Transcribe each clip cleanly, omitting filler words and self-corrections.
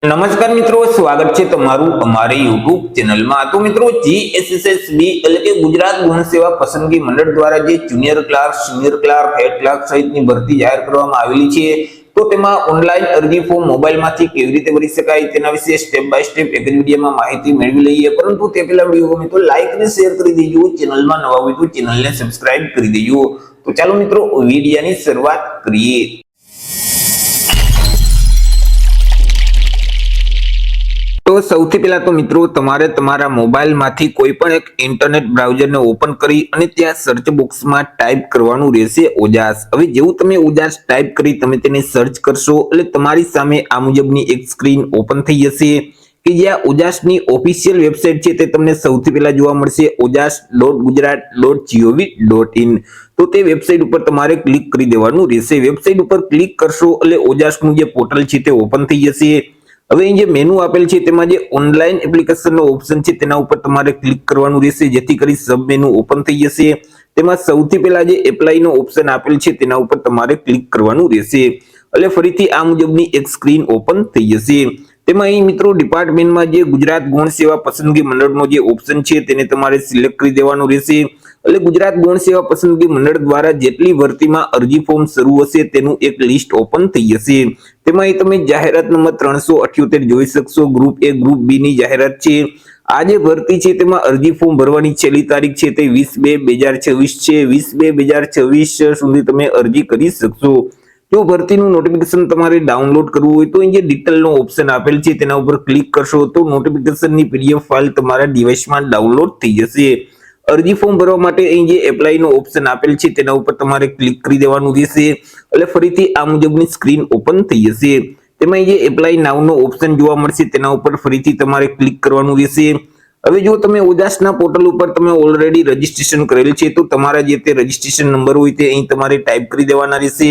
નમસ્કાર મિત્રો, સ્વાગત છે તમારું અમારી YouTube ચેનલમાં। તો મિત્રો, જીએસએસબી એટલે કે ગુજરાત ગૌણ સેવા પસંદગી મંડળ દ્વારા જે junior clerk, senior clerk, head clerk સહિતની ભરતી જાહેર કરવામાં આવેલી છે। તો તેમાં ઓનલાઈન અરજી ફોર્મ મોબાઈલમાંથી કેવી રીતે ભરી શકાય તેના વિશે સ્ટેપ બાય સ્ટેપ એક જ વિડીયોમાં માહિતી મેળવી લઈએ। પરંતુ તે પહેલા વિડીયો ગમે તો લાઈક અને શેર કરી દેજો, ચેનલમાં નવા હોય તો ચેનલને સબસ્ક્રાઇબ કરી દેજો। તો ચાલો મિત્રો, વિડીયોની શરૂઆત કરીએ। તો સૌથી પહેલા તો મિત્રો, તમારે તમારા મોબાઈલમાંથી કોઈ પણ એક ઇન્ટરનેટ બ્રાઉઝરને ઓપન કરી અને ત્યાં સર્ચ બોક્સમાં ટાઈપ કરવાનું રહેશે ઓજાસ। હવે જેવું તમે ઓજાસ ટાઈપ કરી તમે તેને સર્ચ કરશો એટલે તમારી સામે આ મુજબની એક સ્ક્રીન ઓપન થઈ જશે કે જ્યાં ઓજાસની ઓફિશિયલ વેબસાઇટ છે તે તમને સૌથી પહેલા જોવા મળશે, ojas.gujarat.gov.in। તો તે વેબસાઇટ ઉપર તમારે ક્લિક કરી દેવાનું રહેશે। વેબસાઇટ ઉપર ક્લિક કરશો એટલે ઓજાસનું જે પોર્ટલ છે તે ઓપન થઈ જશે। હવે અહીં જે મેનુ આપેલ છે તેમાં જે ઓનલાઈન એપ્લિકેશનનો ઓપ્શન છે તેના ઉપર તમારે ક્લિક કરવાનું રહેશે, જેથી કરી સબ મેનુ ઓપન થઈ જશે। તેમાં સૌથી પહેલા જે એપ્લાયનો ઓપ્શન આપેલ છે તેના ઉપર તમારે ક્લિક કરવાનું રહેશે એટલે ફરીથી આ મુજબની એક સ્ક્રીન ઓપન થઈ જશે। તેમાં અહીં મિત્રો ડિપાર્ટમેન્ટમાં જે ગુજરાત ગૌણ સેવા પસંદગી મંડળનો જે ઓપ્શન છે તેને તમારે સિલેક્ટ કરી દેવાનું રહેશે એટલે ગુજરાત ગૌણ સેવા પસંદગી મંડળ દ્વારા જેટલી ભરતીમાં અરજી ફોર્મ શરૂ હશે તેનું એક લિસ્ટ ઓપન થઈ જશે। તેમાં તમે જાહેરાત નંબર 378 જોઈ શકશો। ગ્રુપ એ ગ્રુપ બી ની જાહેરાત છે। આ જે ભરતી છે તેમાં અરજી ફોર્મ ભરવાની છેલ્લી તારીખ છે તે 20/2/2026 છે। 20/2/2026 સુધી તમે અરજી કરી શકશો। જો ભરતીનું નોટિફિકેશન તમારે ડાઉનલોડ કરવું હોય તો અહીં જે ડિટેલનો ઓપ્શન આપેલ છે તેના ઉપર ક્લિક કરશો તો નોટિફિકેશનની પીડીએફ ફાઇલ તમારા ડિવાઇસમાં ડાઉનલોડ થઈ જશે। અરજી ફોર્મ ભરવા માટે અહીં જે એપ્લાયનો ઓપ્શન આપેલ છે તેના ઉપર તમારે ક્લિક કરી દેવાનું રહેશે એટલે ફરીથી આ મુજબની સ્ક્રીન ઓપન થઈ જશે। તેમાં જે એપ્લાય નાવનો ઓપ્શન જોવા મળશે તેના ઉપર ફરીથી તમારે ક્લિક કરવાનું રહેશે। હવે જો તમે ઓજાસના પોર્ટલ ઉપર તમે ઓલરેડી રજીસ્ટ્રેશન કરેલ છે તો તમારા જે તે રજીસ્ટ્રેશન નંબર હોય તે અહીં તમારે ટાઈપ કરી દેવાના રહેશે।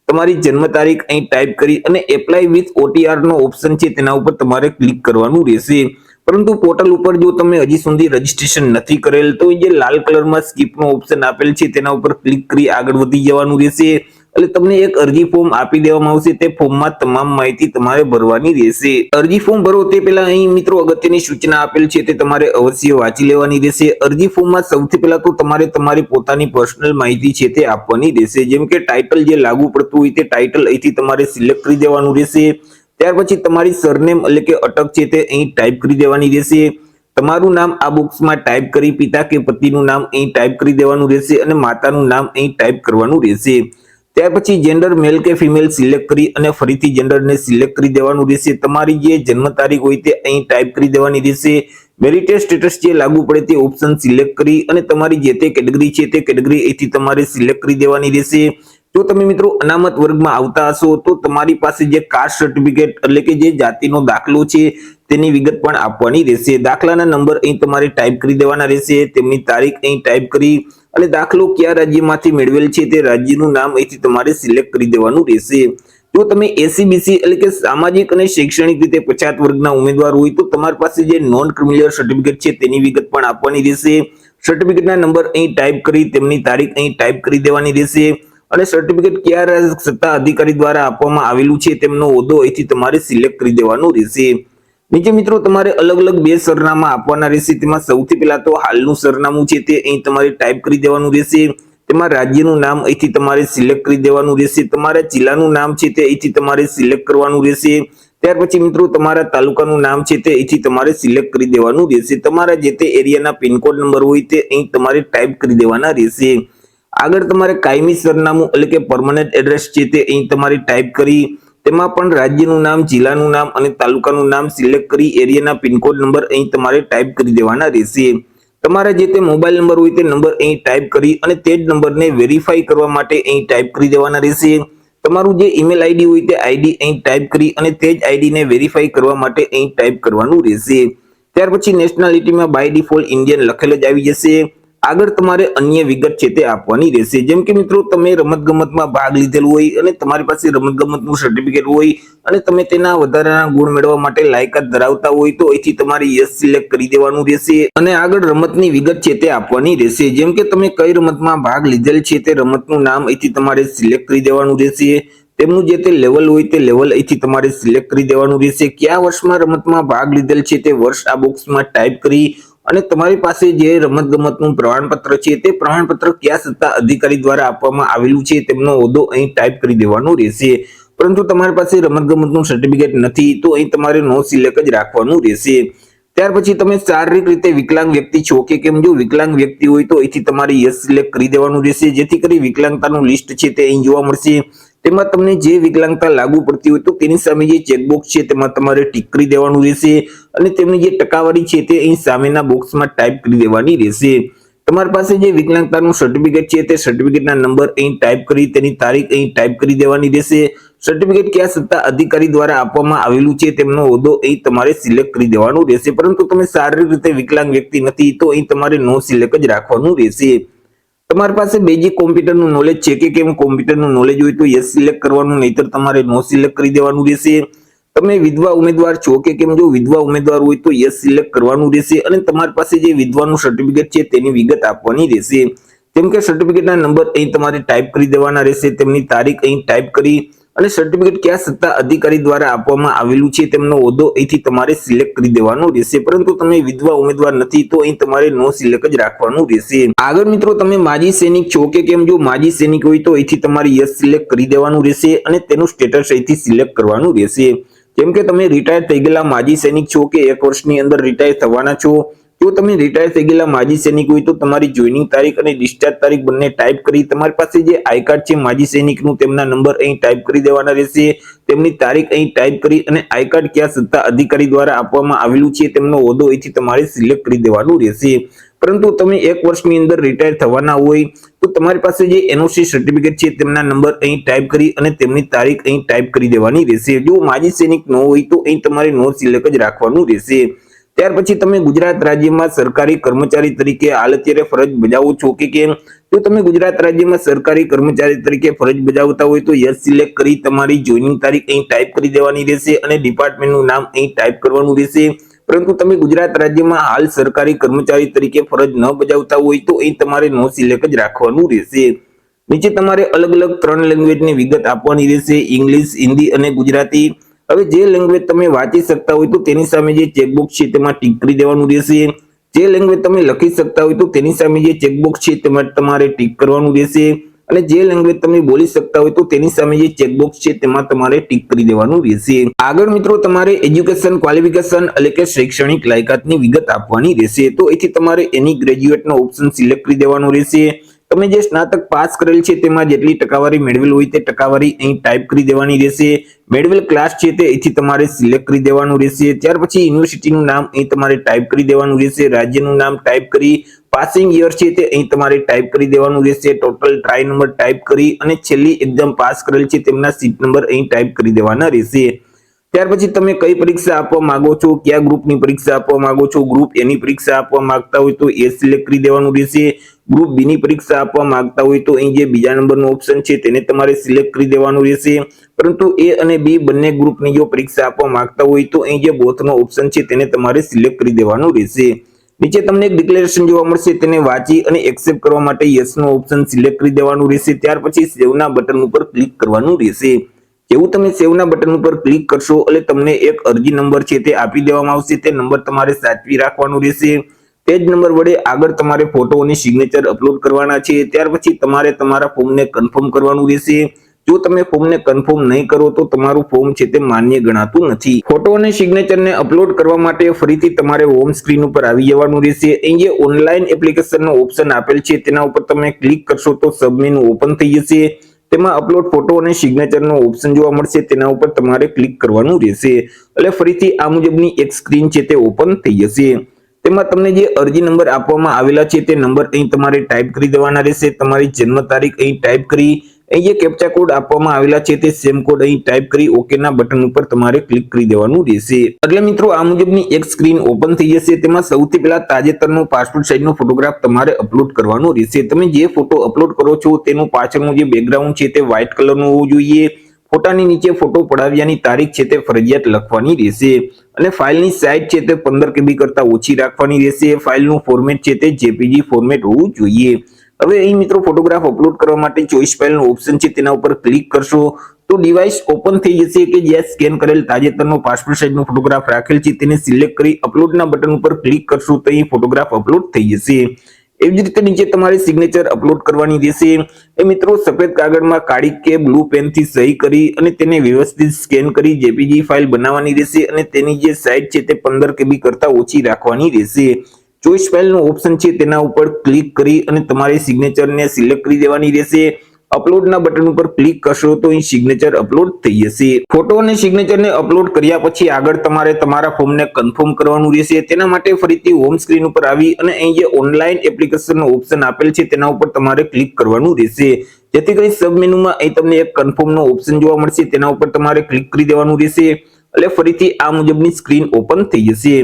તમારી જન્મ તારીખ અહીં ટાઈપ કરી અને એપ્લાય વિથ OTR નો ઓપ્શન છે તેના ઉપર તમારે ક્લિક કરવાનું રહેશે। પરંતુ પોર્ટલ ઉપર જો તમે હજી સુધી રજીસ્ટ્રેશન નથી કરેલ તો જે લાલ કલરમાં સ્કીપનો ઓપ્શન આપેલ છે તેના ઉપર ક્લિક કરી આગળ વધી જવાનું રહેશે એટલે તમને એક અરજી ફોર્મ આપી દેવામાં આવશે। તે ફોર્મમાં તમામ માહિતી તમારે ભરવાની રહેશે। અરજી ફોર્મ ભરો તે પહેલા અહીં મિત્રો અગત્યની સૂચના આપેલ છે તે તમારે અવશ્ય વાંચી લેવાની રહેશે। અરજી ફોર્મમાં સૌથી પહેલા તો તમારે તમારી પોતાની પર્સનલ માહિતી છે તે આપવાની રહેશે, જેમ કે ટાઇટલ જે લાગુ પડતું હોય તે ટાઇટલ અહીંથી તમારે સિલેક્ટ કરી દેવાનું રહેશે। ત્યાર પછી તમારી સરનેમ એટલે કે અટક છે તે અહીં ટાઈપ કરી દેવાની રહેશે। તમારું નામ આ બોક્સમાં ટાઈપ કરી પિતા કે પતિનું નામ અહીં ટાઈપ કરી દેવાનું રહેશે અને માતાનું નામ અહીં ટાઈપ કરવાનું રહેશે। ત્યાર પછી જેન્ડર મેલ કે ફિમેલ સિલેક્ટ કરી અને ફરીથી જેન્ડરને સિલેક્ટ કરી દેવાનું રહેશે। તમારી જે જન્મ તારીખ હોય તે અહીં ટાઈપ કરી દેવાની રહેશે। મેરિટલ સ્ટેટસ જે લાગુ પડે તે ઓપ્શન સિલેક્ટ કરી અને તમારી જે તે કેટેગરી છે તે કેટેગરી અહીંથી તમારે સિલેક્ટ કરી દેવાની રહેશે। જો તમે મિત્રો અનામત વર્ગમાં આવતા હશો તો તમારી પાસે જે કાસ્ટ સર્ટિફિકેટ એટલે કે જે જાતિનો દાખલો છે તેની વિગત પણ આપવાની રહેશે। દાખલાના નંબર અહીં તમારે ટાઈપ કરી દેવાના રહેશે, તેમની તારીખ અહીં ટાઈપ કરી અને દાખલો કયા રાજ્યમાંથી મેળવેલ છે તે રાજ્યનું નામ અહીંથી તમારે સિલેક્ટ કરી દેવાનું રહેશે। જો તમે એસસીબીસી એટલે કે સામાજિક અને શૈક્ષણિક રીતે પછાત વર્ગના ઉમેદવાર હોય તો તમારી પાસે જે નોન ક્રિમિનલ સર્ટિફિકેટ છે તેની વિગત પણ આપવાની રહેશે। સર્ટિફિકેટના નંબર અહીં ટાઈપ કરી તેમની તારીખ અહીં ટાઈપ કરી દેવાની રહેશે અને સર્ટિફિકેટ કયા સત્તા અધિકારી દ્વારા આપવામાં આવેલું છે તેમનો હોદ્દો અહીંથી તમારે સિલેક્ટ કરી દેવાનું રહેશે। નીચે મિત્રો તમારે અલગ અલગ બે સરનામા આપવાના રહેશે। તેમાં સૌથી પહેલા તો હાલનું સરનામું છે તે અહીં તમારે ટાઈપ કરી દેવાનું રહેશે। તેમાં રાજ્યનું નામ અહીંથી તમારે સિલેક્ટ કરી દેવાનું રહેશે। તમારા જિલ્લાનું નામ છે તે અહીંથી તમારે સિલેક્ટ કરવાનું રહેશે। ત્યાર પછી મિત્રો તમારા તાલુકાનું નામ છે તે અહીંથી તમારે સિલેક્ટ કરી દેવાનું રહેશે। તમારા જે તે એરિયાના પિનકોડ નંબર હોય તે અહીં તમારે ટાઈપ કરી દેવાના રહેશે। આગળ તમારે કાયમી સરનામું એટલે કે પરમનન્ટ એડ્રેસ છે તે અહીં તમારે ટાઈપ કરી તેમાં પણ રાજ્યનું નામ, જિલ્લાનું નામ અને તાલુકાનું નામ સિલેક્ટ કરી એરિયાના પિનકોડ નંબર અહીં તમારે ટાઈપ કરી દેવાના રહેશે। તમારા જે તે મોબાઈલ નંબર હોય તે નંબર અહીં ટાઈપ કરી અને તે જ નંબરને વેરીફાઈ કરવા માટે અહીં ટાઈપ કરી દેવાના રહેશે। તમારું જે ઈમેલ આઈડી હોય તે આઈડી અહીં ટાઈપ કરી અને તે જ આઈડીને વેરીફાઈ કરવા માટે અહીં ટાઈપ કરવાનું રહેશે। ત્યાર પછી નેશનાલિટીમાં બાય ડિફોલ્ટ ઇન્ડિયન લખેલ જ આવી જશે। આગળ તમારે અન્ય વિગત છે તે આપવાની રહેશે, જેમ કે મિત્રો તમે રમતગમતમાં ભાગ લીધેલ હોય અને તમારી પાસે રમતગમતનું સર્ટિફિકેટ હોય અને તમે તેના વધારાના ગુણ મેળવવા માટે લાયકાત ધરાવતા હોય તો અહીંથી તમારે યસ સિલેક્ટ કરી દેવાનું રહેશે અને આગળ રમતની વિગત છે તે આપવાની રહેશે, જેમ કે તમે કઈ રમતમાં ભાગ લીધેલ છે તે રમતનું નામ અહીંથી તમારે સિલેક્ટ કરી દેવાનું રહેશે। તેમનું જે તે લેવલ હોય તે લેવલ અહીંથી તમારે સિલેક્ટ કરી દેવાનું રહેશે. કયા વર્ષમાં રમતમાં ભાગ લીધેલ છે તે વર્ષ આ બોક્સમાં ટાઈપ કરી અને તમારી પાસે જે રમતગમતનું પ્રમાણપત્ર છે તે પ્રમાણપત્ર કયા સત્તા અધિકારી દ્વારા આપવામાં આવેલું છે તેમનો હોદ્દો અહીં ટાઈપ કરી દેવાનો રહેશે. પરંતુ તમારી પાસે રમતગમતનું સર્ટિફિકેટ નથી તો અહીં તમારે નો સિલેક્ટ જ રાખવાનું રહેશે. ત્યાર પછી તમે શારીરિક રીતે વિકલાંગ વ્યક્તિ છો કે કેમ, જો વિકલાંગ વ્યક્તિ હોય તો અહીંથી તમારે યસ સિલેક્ટ કરી દેવાનું રહેશે, જેથી કરી વિકલાંગતાનું લિસ્ટ છે તે અહીં જોવા મળશે. તેમાં તમને જે વિકલાંગતા લાગુ પડતી હોય તો તેની સામે જે ચેકબોક્સ છે તેમાં તમારે ટીક કરી દેવાનું રહેશે અને તેમની જે ટકાવારી છે તે અહીં સામેના બોક્સમાં ટાઈપ કરી દેવાની રહેશે. તમારી પાસે જે વિકલાંગતાનું સર્ટિફિકેટ છે તે સર્ટિફિકેટના નંબર અહીં ટાઈપ કરી તેની તારીખ અહીં ટાઈપ કરી દેવાની રહેશે. સર્ટિફિકેટ કયા સત્તા અધિકારી દ્વારા આપવામાં આવેલું છે તેમનો હોદ્દો અહીં તમારે સિલેક્ટ કરી દેવાનું રહેશે. પરંતુ તમે શારીરિક રીતે વિકલાંગ વ્યક્તિ નથી તો અહીં તમારે નો સિલેક્ટ જ રાખવાનું રહેશે. તમારી પાસે બેઝિક કોમ્પ્યુટરનું નોલેજ છે કે કેમ, કોમ્પ્યુટરનું નોલેજ હોય તો યસ સિલેક્ટ કરવાનું, નહીતર તમારે નો સિલેક્ટ કરી દેવાનું રહેશે. તમે વિધવા ઉમેદવાર છો કે કેમ, જો વિધવા ઉમેદવાર હોય તો યસ સિલેક્ટ કરવાનું રહેશે અને તમારી પાસે જે વિધવાનું સર્ટિફિકેટ છે તેની વિગત આપવાની રહેશે. જેમ કે સર્ટિફિકેટના નંબર અહીં તમારે ટાઈપ કરી દેવાના રહેશે, તેમની તારીખ અહીં ટાઈપ કરી અને સર્ટિફિકેટ કયા સત્તા અધિકારી દ્વારા આપવામાં આવેલું છે તેમનો હોદ્દો અહીંથી તમારે સિલેક્ટ કરી દેવાનો રહેશે. પરંતુ તમે વિધવા ઉમેદવાર નથી તો અહીં તમારે નો સિલેક્ટ જ રાખવાનું રહેશે. આગળ મિત્રો તમે માજી સૈનિક છો કે કેમ, જો માજી સૈનિક હોય તો અહીંથી તમારે યસ સિલેક્ટ કરી દેવાનું રહેશે અને તેનું સ્ટેટસ અહીંથી સિલેક્ટ કરવાનું રહેશે. જેમ કે તમે રિટાયર થઈ ગયેલા માજી સૈનિક છો કે 1 વર્ષની અંદર રિટાયર થવાના છો, જો તમે રિટાયર થઈ ગયેલા માજી સૈનિક હોય તો તમારી જોઈનિંગ તારીખ અને ડિસ્ચાર્જ તારીખ બંને ટાઈપ કરી તમારી પાસે જે આઈ કાર્ડ છે માજી સૈનિકનું તેમના નંબર અહીં ટાઈપ કરી દેવાના રહેશે, તેમની તારીખ અહીં ટાઈપ કરી અને આઈ કાર્ડ કયા સત્તા અધિકારી દ્વારા આપવામાં આવેલું છે તેમનો હોદ્દો અહીંથી તમારે સિલેક્ટ કરી દેવાનું રહેશે. પરંતુ તમે 1 વર્ષની અંદર રિટાયર થવાના હોય તો તમારી પાસે જે એનઓસી સર્ટિફિકેટ છે તેમના નંબર અહીં ટાઈપ કરી અને તેમની તારીખ અહીં ટાઈપ કરી દેવાની રહેશે. જો માજી સૈનિક ન હોય તો અહીં તમારે નો સિલેક્ટ જ રાખવાનું રહેશે. ત્યાર પછી તમે ગુજરાત રાજ્યમાં સરકારી કર્મચારી તરીકે હાલ અત્યારે ફરજ બજાવો છો કે કેમ, જો તમે ગુજરાત રાજ્યમાં સરકારી કર્મચારી તરીકે ફરજ બજાવતા હોય તો યસ સિલેક્ટ કરી તમારી જોઈનિંગ તારીખ અહીં ટાઈપ કરી દેવાની રહેશે અને ડિપાર્ટમેન્ટનું નામ અહીં ટાઈપ કરવાનું રહેશે. પરંતુ તમે ગુજરાત રાજ્યમાં હાલ સરકારી કર્મચારી તરીકે ફરજ ન બજાવતા હોય તો અહીં તમારે નો સિલેક્ટ જ રાખવાનું રહેશે. નીચે તમારે અલગ અલગ 3 લેંગ્વેજની વિગત આપવાની રહેશે, ઇંગ્લિશ, હિન્દી અને ગુજરાતી. હવે જે લેંગ્વેજ તમે વાંચી શકતા હોય તો તેની સામે જે ચેકબોક્સ છે તેમાં ટીક કરી દેવાનું રહેશે. જે લેંગ્વેજ તમે લખી શકતા હોય તો તેની સામે જે ચેકબોક્સ છે તેમાં તમારે ટીક કરવાનું રહેશે અને જે લેંગ્વેજ તમે બોલી શકતા હોય તો તેની સામે જે ચેકબોક્સ છે તેમાં તમારે ટીક કરી દેવાનું રહેશે. આગળ મિત્રો તમારે એજ્યુકેશન ક્વોલિફિકેશન એટલે કે શૈક્ષણિક લાયકાતની વિગત આપવાની રહેશે. તો અહીંથી તમારે એની ગ્રેજ્યુએટનો ઓપ્શન સિલેક્ટ કરી દેવાનો રહેશે. તમે જે સ્નાતક પાસ કરેલ છે તેમાં જેટલી ટકાવારી મેળવેલ હોય તે ટકાવારી અહીં ટાઈપ કરી દેવાની રહેશે. મેળવેલ ક્લાસ છે તે અહીંથી તમારે સિલેક્ટ કરી દેવાનું રહેશે. ત્યાર પછી યુનિવર્સિટીનું નામ અહીં તમારે ટાઈપ કરી દેવાનું રહેશે, રાજ્યનું નામ ટાઈપ કરી, પાસિંગ યર છે તે અહીં તમારે ટાઈપ કરી દેવાનું રહેશે, ટોટલ ટ્રાય નંબર ટાઈપ કરી અને છેલ્લી એક્ઝામ પાસ કરેલ છે તેમના સીટ નંબર અહીં ટાઈપ કરી દેવાના રહેશે. ત્યાર પછી તમે કઈ પરીક્ષા આપવા માંગો છો, કયા ગ્રુપની પરીક્ષા આપવા માંગો છો, ગ્રુપ એની પરીક્ષા આપવા માંગતા હોય તો એ સિલેક્ટ કરી દેવાનું રહેશે. ગ્રુપ બી ની પરીક્ષા આપવા માંગતા હોય તો અહીં જે બીજા નંબરનો ઓપ્શન છે તેને તમારે સિલેક્ટ કરી દેવાનું રહેશે. પરંતુ એ અને બી બંને ગ્રુપની જો પરીક્ષા આપવા માંગતા હોય તો અહીં જે બોથનો ઓપ્શન છે તેને તમારે સિલેક્ટ કરી દેવાનું રહેશે. નીચે તમને એક ડિક્લેરેશન જોવા મળશે, તેને વાંચી અને એક્સેપ્ટ કરવા માટે યસ નો ઓપ્શન સિલેક્ટ કરી દેવાનું રહેશે. ત્યાર પછી સેવના બટન ઉપર ક્લિક કરવાનું રહેશે. જેવું તમે સેવના બટન ઉપર ક્લિક કરશો એટલે તમને એક અરજી નંબર છે તે આપી દેવામાં આવશે. તે નંબર તમારે સાચવી રાખવાનો રહેશે. તે જ નંબર વડે આગળ તમારે ફોટો અને સિગ્નેચર અપલોડ કરવાના છે. ત્યાર પછી તમારે તમારા ફોર્મને કન્ફર્મ કરવાનું રહેશે. જો તમે ફોર્મને કન્ફર્મ નહીં કરો તો તમારું ફોર્મ છે તે માન્ય ગણાતું નથી. ફોટો અને સિગ્નેચરને અપલોડ કરવા માટે ફરીથી તમારે હોમ સ્ક્રીન ઉપર આવી જવાનું રહેશે. અહીં જે ઓનલાઈન એપ્લિકેશનનો ઓપ્શન આપેલ છે તેના ઉપર તમે ક્લિક કરશો તો સબ મેનુ ઓપન થઈ જશે. તેમાં અપલોડ ફોટો અને સિગ્નેચરનો ઓપ્શન જોવા મળશે, તેના ઉપર તમારે ક્લિક કરવાનું રહેશે. એટલે ફરીથી આ મુજબની એક સ્ક્રીન છે તે ઓપન થઈ જશે. તેમાં તમને જે અરજી નંબર આપવામાં આવેલા છે તે નંબર અહીં તમારે ટાઈપ કરી દેવાના રહેશે. તમારી જન્મ તારીખ અહીં ટાઈપ કરી અહીં જે કેપ્ચા કોડ આપવામાં આવેલા છે તે સેમ કોડ અહીં ટાઈપ કરી ઓકે ના બટન ઉપર તમારે ક્લિક કરી દેવાનું રહેશે. એટલે મિત્રો આ મુજબની એક સ્ક્રીન ઓપન થઈ જશે. તેમાં સૌથી પહેલા તાજેતરનો પાસપોર્ટ સાઇઝનો ફોટોગ્રાફ તમારે અપલોડ કરવાનો રહેશે. તમે જે ફોટો અપલોડ કરો છો તેનું પાછળનું જે બેકગ્રાઉન્ડ છે તે વ્હાઇટ કલરનું હોવું જોઈએ. ફોટાની નીચે ફોટો પડાવ્યાની તારીખ છે તે ફરજિયાત લખવાની રહેશે અને ફાઇલની સાઇઝ છે તે 15 KB કરતા ઓછી રાખવાની રહેશે. ફાઇલનું ફોર્મેટ છે તે JPG ફોર્મેટ હોવું જોઈએ. હવે અહીં મિત્રો ફોટોગ્રાફ અપલોડ કરવા માટે ચોઈસ ફાઇલનો ઓપ્શન છે તેના ઉપર ક્લિક કરશો તો ડિવાઇસ ઓપન થઈ જશે કે જ્યાં સ્કેન કરેલ તાજેતરનો પાસપોર્ટ સાઇઝનો ફોટોગ્રાફ રાખેલ છે તેને સિલેક્ટ કરી અપલોડના બટન ઉપર ક્લિક કરશો તો અહીં ફોટોગ્રાફ અપલોડ થઈ જશે। એવી જ રીતે નીચે તમારે સિગ્નેચર અપલોડ કરવાની રહેશે। એ મિત્રો સફેદ કાગળમાં કાળી કે બ્લુ પેનથી સહી કરી અને તેને વ્યવસ્થિત સ્કેન કરી જેપીજી ફાઇલ બનાવવાની રહેશે અને તેની જે સાઇઝ છે તે 15 KB કરતા ઓછી રાખવાની રહેશે। ચોઇસ ફાઇલનો ઓપ્શન છે તેના ઉપર ક્લિક કરી અને તમારે સિગ્નેચરને સિલેક્ટ કરી દેવાની રહેશે। અપલોડના બટન ઉપર ક્લિક કરશો તો અહીં સિગ્નેચર અપલોડ થઈ જશે। ફોટો અને સિગ્નેચરને અપલોડ કર્યા પછી આગળ તમારે તમારા ફોર્મને કન્ફર્મ કરવાનું રહેશે। તેના માટે ફરીથી હોમ સ્ક્રીન ઉપર આવી અને અહીં જે ઓનલાઈન એપ્લિકેશનનો ઓપ્શન આપેલ છે તેના ઉપર તમારે ક્લિક કરવાનું રહેશે, જેથી કરી સબ મેનુમાં અહીં તમને એક કન્ફર્મનો ઓપ્શન જોવા મળશે, તેના ઉપર તમારે ક્લિક કરી દેવાનું રહેશે એટલે ફરીથી આ મુજબની સ્ક્રીન ઓપન થઈ જશે।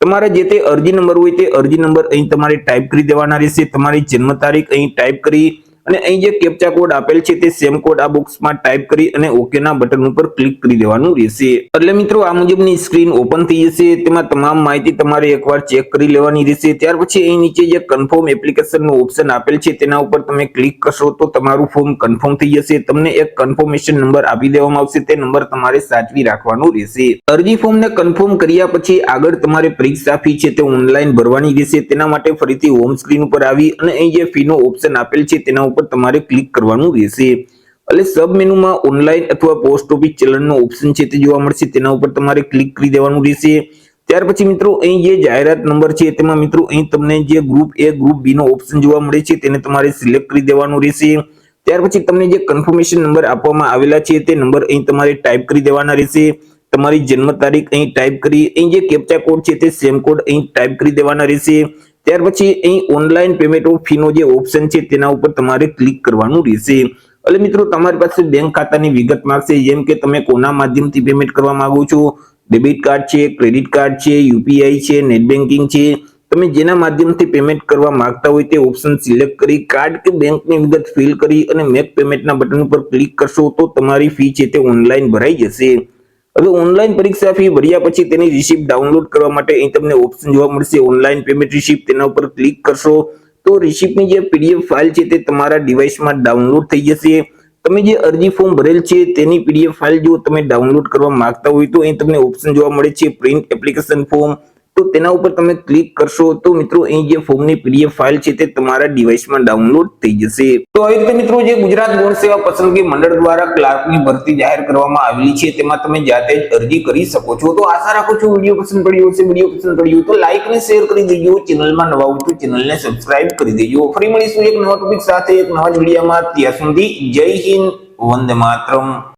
તમારે જે તે અરજી નંબર હોય તે અરજી નંબર અહીં તમારે ટાઈપ કરી દેવાના રહેશે। તમારી જન્મ તારીખ અહીં ટાઈપ કરી અને અહીં જે કેપ્ચા કોડ આપેલ છે તે સેમ કોડ આ બોક્સમાં ટાઈપ કરી અને ઓકે ના બટન ઉપર ક્લિક કરી દેવાનું રહેશે। એટલે મિત્રો આ મુજબની સ્ક્રીન ઓપન થઈ જશે। તેમાં તમામ માહિતી તમારે એકવાર ચેક કરી લેવાની રહેશે। ત્યાર પછી અહીં નીચે જે કન્ફર્મ એપ્લિકેશનનો ઓપ્શન આપેલ છે તેના ઉપર તમે ક્લિક કરશો તો તમારું ફોર્મ કન્ફર્મ થઈ જશે। તમને એક કન્ફર્મેશન નંબર આપી દેવામાં આવશે, તે નંબર તમારે સાચવી રાખવાનો રહેશે। અરજી ફોર્મને કન્ફર્મ કર્યા પછી આગળ તમારે પરીક્ષા ફી છે તે ઓનલાઈન ભરવાની રહેશે। તેના માટે ફરીથી હોમ સ્ક્રીન ઉપર આવી અને અહીં જે ફીનો ઓપ્શન આપેલ છે તેના ઉપર તમારે ક્લિક કરવાનું રહેશે। એટલે સબ મેનુમાં ઓનલાઈન અથવા પોસ્ટ ઓફિસ ચલણનો ઓપ્શન છે તે જોવા મળશે, તેના ઉપર તમારે ક્લિક કરી દેવાનું રહેશે। ત્યાર પછી મિત્રો અહીં જે જાહેરાત નંબર છે તેમાં મિત્રો અહીં તમને જે ગ્રુપ એ ગ્રુપ બી નો ઓપ્શન જોવા મળે છે તેને તમારે સિલેક્ટ કરી દેવાનું રહેશે। ત્યાર પછી તમને જે કન્ફર્મેશન નંબર આપવામાં આવેલા છે તે નંબર અહીં તમારે ટાઈપ કરી દેવાના રહેશે। તમારી જન્મ તારીખ અહીં ટાઈપ કરી અહીં જે કેપ્ચા કોડ છે તે સેમ કોડ અહીં ટાઈપ કરી દેવાના રહેશે। ત્યાર પછી અહીં ઓનલાઈન પેમેન્ટ ઓફ ફીનો જે ઓપ્શન છે તેના ઉપર તમારે ક્લિક કરવાનું રહેશે। એટલે મિત્રો તમારી પાસે બેંક ખાતાની વિગત માંગશે, જેમ કે તમે કોના માધ્યમથી પેમેન્ટ કરવા માંગો છો, ડેબિટ કાર્ડ છે, ક્રેડિટ કાર્ડ છે, યુપીઆઈ છે, નેટ બેન્કિંગ છે, તમે જેના માધ્યમથી પેમેન્ટ કરવા માંગતા હોય તે ઓપ્શન સિલેક્ટ કરી કાર્ડ કે બેંકની વિગત ફિલ કરી અને મેક પેમેન્ટના બટન ઉપર ક્લિક કરશો તો તમારી ફી છે તે ઓનલાઈન ભરાઈ જશે। હવે ઓનલાઈન પરીક્ષા ફી ભર્યા પછી તેની રિસિપ્ટ ડાઉનલોડ કરવા માટે અહીં તમને ઓપ્શન જોવા મળશે ઓનલાઈન પેમેન્ટ રિસિપ્ટ, તેના ઉપર ક્લિક કરશો તો રિસિપ્ટની જે પીડીએફ ફાઇલ છે તે તમારા ડિવાઇસમાં ડાઉનલોડ થઈ જશે। તમે જે અરજી ફોર્મ ભરેલ છે તેની પીડીએફ ફાઇલ જો તમે ડાઉનલોડ કરવા માંગતા હોય તો અહીં તમને ઓપ્શન જોવા મળે છે પ્રિન્ટ એપ્લિકેશન ફોર્મ, તો તેના ઉપર તમે ક્લિક કરશો તો મિત્રો અહીં જે ફોર્મની પીડીએફ ફાઇલ છે તે તમારા ડિવાઇસમાં ડાઉનલોડ થઈ જશે। તો આવી રીતે મિત્રો જે ગુજરાત ગૌણ સેવા પસંદગી મંડળ દ્વારા ક્લાર્કની ભરતી જાહેર કરવામાં આવેલી છે તેમાં તમે જાતે જ અરજી કરી શકો છો। તો આશા રાખું છું વિડીયો પસંદ પડ્યો હશે। વિડીયો પસંદ પડ્યો તો લાઈક અને શેર કરી દેજો, ચેનલમાં નવા હોય તો ચેનલને સબસ્ક્રાઇબ કરી દેજો। ફરી મળીશું એક નવા ટોપિક સાથે એક નવા જ વિડીયોમાં। ત્યાં સુધી જય હિન્દ, વંદે માતરમ।